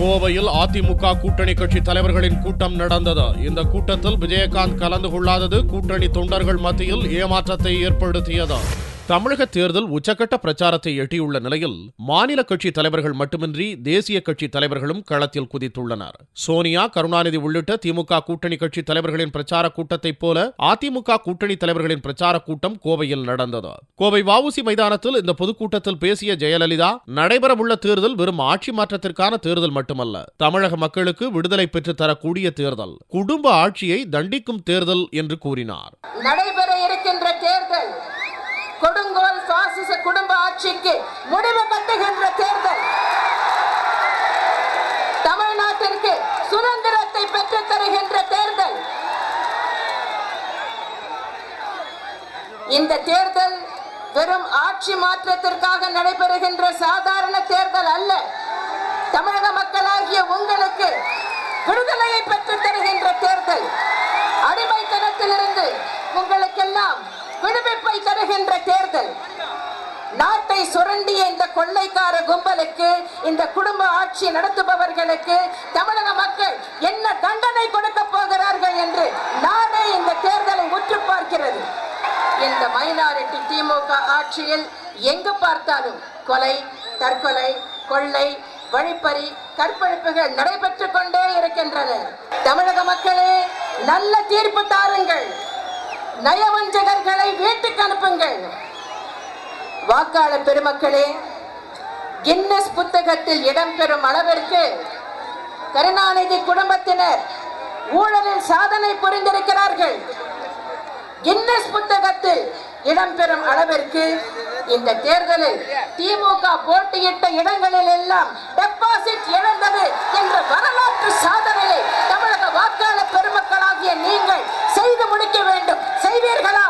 கோவையில் அதிமுக கூட்டணி கட்சி தலைவர்களின் கூட்டம் நடந்தது. இந்த கூட்டத்தில் விஜயகாந்த் கலந்து கொள்ளாதது கூட்டணி தொண்டர்கள் மத்தியில் ஏமாற்றத்தை ஏற்படுத்தியது. தமிழக தேர்தல் உச்சக்கட்ட பிரச்சாரத்தை எட்டியுள்ள நிலையில் மாநில கட்சி தலைவர்கள் மட்டுமின்றி தேசிய கட்சி தலைவர்களும் களத்தில் குதித்துள்ளனர். சோனியா, கருணாநிதி உள்ளிட்ட திமுக கூட்டணி கட்சி தலைவர்களின் பிரச்சார கூட்டத்தைப் போல அதிமுக கூட்டணி தலைவர்களின் பிரச்சார கூட்டம் கோவையில் நடந்தது. கோவை வ.உ.சி. மைதானத்தில் இந்த பொதுக்கூட்டத்தில் பேசிய ஜெயலலிதா, நடைபெறவுள்ள தேர்தல் வெறும் ஆட்சி மாற்றத்திற்கான தேர்தல் மட்டுமல்ல, தமிழக மக்களுக்கு விடுதலை பெற்றுத் தரக்கூடிய தேர்தல், குடும்ப ஆட்சியை தண்டிக்கும் தேர்தல் என்று கூறினார். நடைபெற இருக்கின்ற தேர்தல் கொடுங்கோல் பாசிச குடும்ப ஆட்சிக்கு முடிவு கட்டுகின்ற தேர்தல், தமிழ்நாட்டிற்கு சுதந்திரத்தை பெற்றுத் தருகின்ற தேர்தல். இந்த தேர்தல் வெறும் ஆட்சி மாற்றத்திற்காக நடைபெறுகின்ற சாதாரண தேர்தல் அல்ல. தமிழக மக்களாகிய உங்களுக்கு விடுதலையை பெற்றுத் தருகின்ற தேர்தல், அடிமைத்தனத்திலிருந்து உங்களுக்கெல்லாம் விடுவிப்பை தருகின்ற தேர்தல். நாட்டை சுரண்டிய இந்த கொள்ளைக்கார கும்பலுக்கு, இந்த குடும்ப ஆட்சி நடத்துபவர்களுக்கு தமிழக மக்கள் என்ன தண்டனை கொடுக்க போகிறார்கள் என்று நாடே இந்த தேர்தலை உற்று பார்க்கிறது. இந்த மைனாரிட்டி திமுக ஆட்சியில் எங்கு பார்த்தாலும் கொலை, தற்கொலை, கொள்ளை, வழிப்பறி, கற்பழிப்புகள் நடைபெற்றுக் கொண்டே இருக்கின்றன. தமிழக மக்களே, நல்ல தீர்ப்பு தாருங்கள். நயவஞ்சகர்களை வீட்டுக்கு அனுப்புங்கள். வாக்காளர் பெருமக்களே, கின்னஸ் புத்தகத்தில் இடம்பெறும் அளவிற்கு கருணாநிதி குடும்பத்தினர் ஊழலில் சாதனை புரிந்திருக்கிறார்கள். கின்னஸ் புத்தகத்தில் இடம்பெறும் அளவிற்கு இந்த தேர்தலில் திமுக போட்டியிட்ட இடங்களில் எல்லாம் டெபாசிட் இழந்தது என்ற வரலாற்று சாதனையை தமிழக வாக்காளர் பெருமக்களாகிய நீங்கள் செய்து முடிக்க வேண்டும். செய்வீர்களா?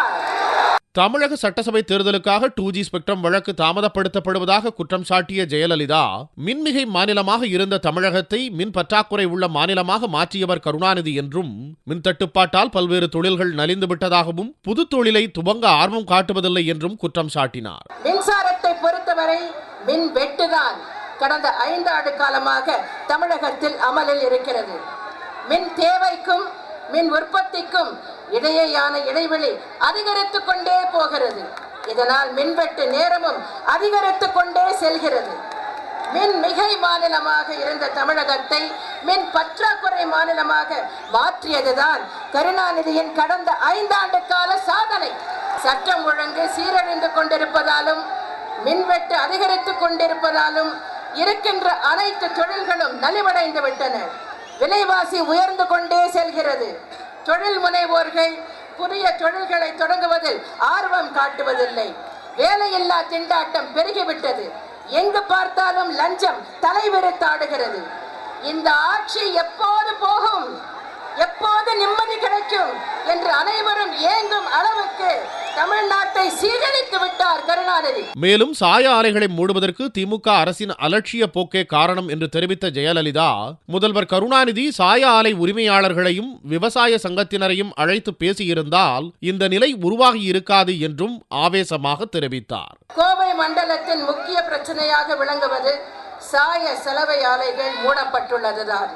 தமிழக சட்டசபை தேர்தலுக்காக 2G ஸ்பெக்ட்ரம் வழக்கு தாமதப்படுத்தப்படுவதாக குற்றம் சாட்டிய ஜெயலலிதா, மின்மிகை மாநிலமாக இருந்த தமிழகத்தை மின் பற்றாக்குறை உள்ள மாநிலமாக மாற்றியவர் கருணாநிதி என்றும், மின் தட்டுப்பாட்டால் பல்வேறு தொழில்கள் நலிந்து விட்டதாகவும், புது தொழிலை துவங்க ஆர்வம் காட்டுவதில்லை என்றும் குற்றம் சாட்டினார். மின்சாரத்தை பொறுத்தவரை மின் வெட்டுதான் கடந்த 5 ஆண்டு காலமாக தமிழகத்தில் அமலில் இருக்கிறது. மின் தேவைக்கும் மின் உற்பத்திக்கும் இடையேயான இடைவெளி அதிகரித்துக் கொண்டே போகிறது. இதனால் மின்வெட்டு நேரமும் அதிகரித்துக் கொண்டே செல்கிறது. மின் மிகை மாநிலமாக இருந்த தமிழகத்தை மின் பற்றாக்குறை மாநிலமாக மாற்றியதுதான் கருணாநிதியின் கடந்த 5 ஆண்டு கால சாதனை. சட்டம் ஒழுங்கு சீரழிந்து கொண்டிருப்பதாலும், மின்வெட்டு அதிகரித்துக் கொண்டிருப்பதாலும் இருக்கின்ற அனைத்து தொழில்களும் நலிவடைந்து விட்டன. விலைவாசி உயர்ந்து கொண்டே செல்கிறது. தொழில் முனைவோர்கள் புதிய தொழில்களை தொடங்குவதில் ஆர்வம் காட்டுவதில்லை. வேலையில்லா திண்டாட்டம் பெருகிவிட்டது. எங்கு பார்த்தாலும் லஞ்சம் தலைவிரித்தாடுகிறது. இந்த ஆட்சி எப்போது போகும், எப்போது நிம்மதி கிடைக்கும் என்று அனைவரும் ஏங்கும் அளவுக்கு தமிழ்நாட்டை சீரழித்து விட்டார் கருணாநிதி. மேலும் சாய ஆலைகளை மூடுவதற்கு திமுக அரசின் அலட்சிய போக்கே காரணம் என்று தெரிவித்த ஜெயலலிதா, முதல்வர் கருணாநிதி சாய ஆலை உரிமையாளர்களையும் விவசாய சங்கத்தினரையும் அழைத்து பேசியிருந்தால் இந்த நிலை உருவாகி இருக்காது என்றும் ஆவேசமாக தெரிவித்தார். கோவை மண்டலத்தின் முக்கிய பிரச்சனையாக விளங்குவது சாய சலவை ஆலைகள் மூடப்பட்டுள்ளதுதான்.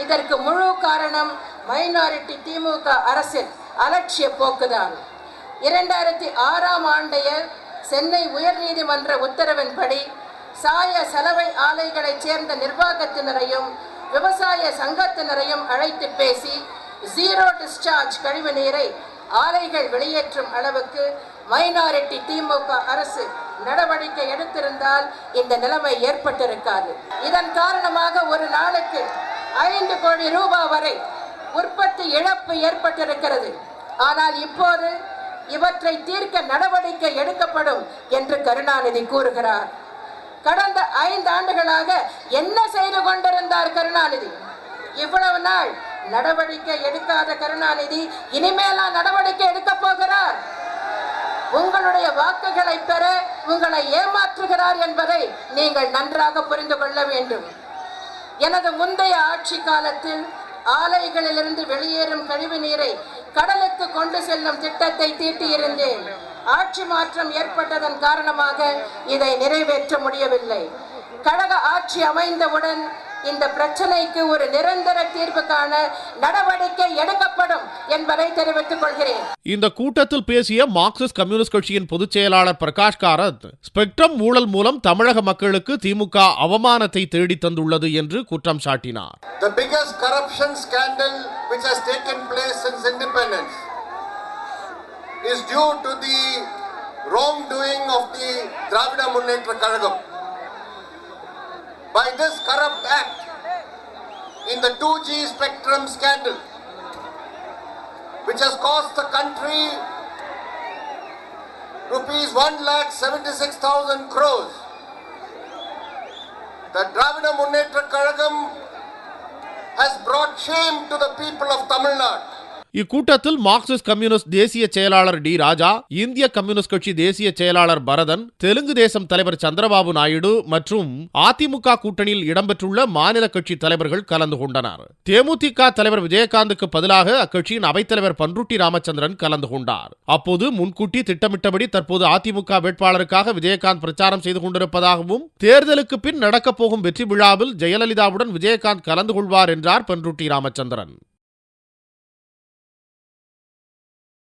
இதற்கு முழு காரணம் மைனாரிட்டி திமுக அரசின் அலட்சிய போக்குதான். 2006ஆம் ஆண்டைய சென்னை உயர்நீதிமன்ற உத்தரவின்படி சாய சலவை ஆலைகளைச் சேர்ந்த நிர்வாகத்தினரையும் விவசாய சங்கத்தினரையும் அழைத்து பேசி ஜீரோ டிஸ்சார்ஜ் கழிவு நீரை ஆலைகள் வெளியேற்றும் அளவுக்கு மைனாரிட்டி திமுக அரசு நடவடிக்கை எடுத்திருந்தால் இந்த நிலைமை ஏற்பட்டிருக்காது. இதன் காரணமாக ஒரு நாளுக்கு 5 கோடி ரூபாய் வரை உற்பத்தி இழப்பு ஏற்பட்டிருக்கிறது. ஆனால் இப்போது இவற்றை தீர்க்க நடவடிக்கை எடுக்கப்படும் என்று கருணாநிதி கூறுகிறார். கடந்த 5 ஆண்டுகளாக என்ன செய்து கொண்டிருந்தார் கருணாநிதி? இவ்வளவு நாள் நடவடிக்கை எடுக்காத கருணாநிதி இனிமேலா நடவடிக்கை எடுக்க போகிறார்? உங்களுடைய வாக்குகளை பெற உங்களை ஏமாற்றுகிறார் என்பதை நீங்கள் நன்றாக புரிந்து கொள்ள வேண்டும். எனது முந்தைய ஆட்சி காலத்தில் ஆலைகளிலிருந்து வெளியேறும் கழிவு நீரை கடலுக்கு கொண்டு செல்லும் திட்டத்தை தீட்டியிருந்தேன். ஆட்சி மாற்றம் ஏற்பட்டதன் காரணமாக இதை நிறைவேற்ற முடியவில்லை. கழக ஆட்சி அமைந்தவுடன் இந்த பிரச்சனைக்கு ஒரு நிரந்தர தீர்வு காண நடவடிக்கை எடுக்கப்படும் என்பதை தெரிவித்துக் கொள்கிறேன். இந்த கூட்டத்தில் பேசிய மார்க்சிஸ்ட் கம்யூனிஸ்ட் கட்சியின் பொதுச் செயலாளர் பிரகாஷ் காரத், ஸ்பெக்ட்ரம் ஊழல் மூலம் தமிழக மக்களுக்கு திமுக அவமானத்தை தேடி தந்துள்ளது என்று குற்றம் சாட்டினார். The biggest corruption scandal which has taken place since independence is due to the wrongdoing of the Dravida Munnetra Kazhagam. By this corrupt act in the 2G spectrum scandal, which has cost the country rupees 1,76,000 crores, the Dravida Munnetra Kazhagam has brought shame to the people of Tamil Nadu. இக்கூட்டத்தில் Marxist communist தேசிய செயலாளர் D ராஜா, இந்திய communist கட்சி தேசிய செயலாளர் பரதன், தெலுங்கு தேசம் தலைவர் சந்திரபாபு நாயுடு மற்றும் அதிமுக கூட்டணியில் இடம்பெற்றுள்ள மாநில கட்சி தலைவர்கள் கலந்து கொண்டனர். தேமுதிக தலைவர் விஜயகாந்துக்கு பதிலாக அக்கட்சியின் அவைத்தலைவர் பன்ருட்டி ராமச்சந்திரன் கலந்து கொண்டார். அப்போது முன்கூட்டி திட்டமிட்டபடி தற்போது அதிமுக வேட்பாளருக்காக விஜயகாந்த் பிரச்சாரம் செய்து கொண்டிருப்பதாகவும், தேர்தலுக்கு பின் நடக்கப் போகும் வெற்றி விழாவில் ஜெயலலிதாவுடன் விஜயகாந்த் கலந்து கொள்வார் என்றார் பன்ருட்டி ராமச்சந்திரன்.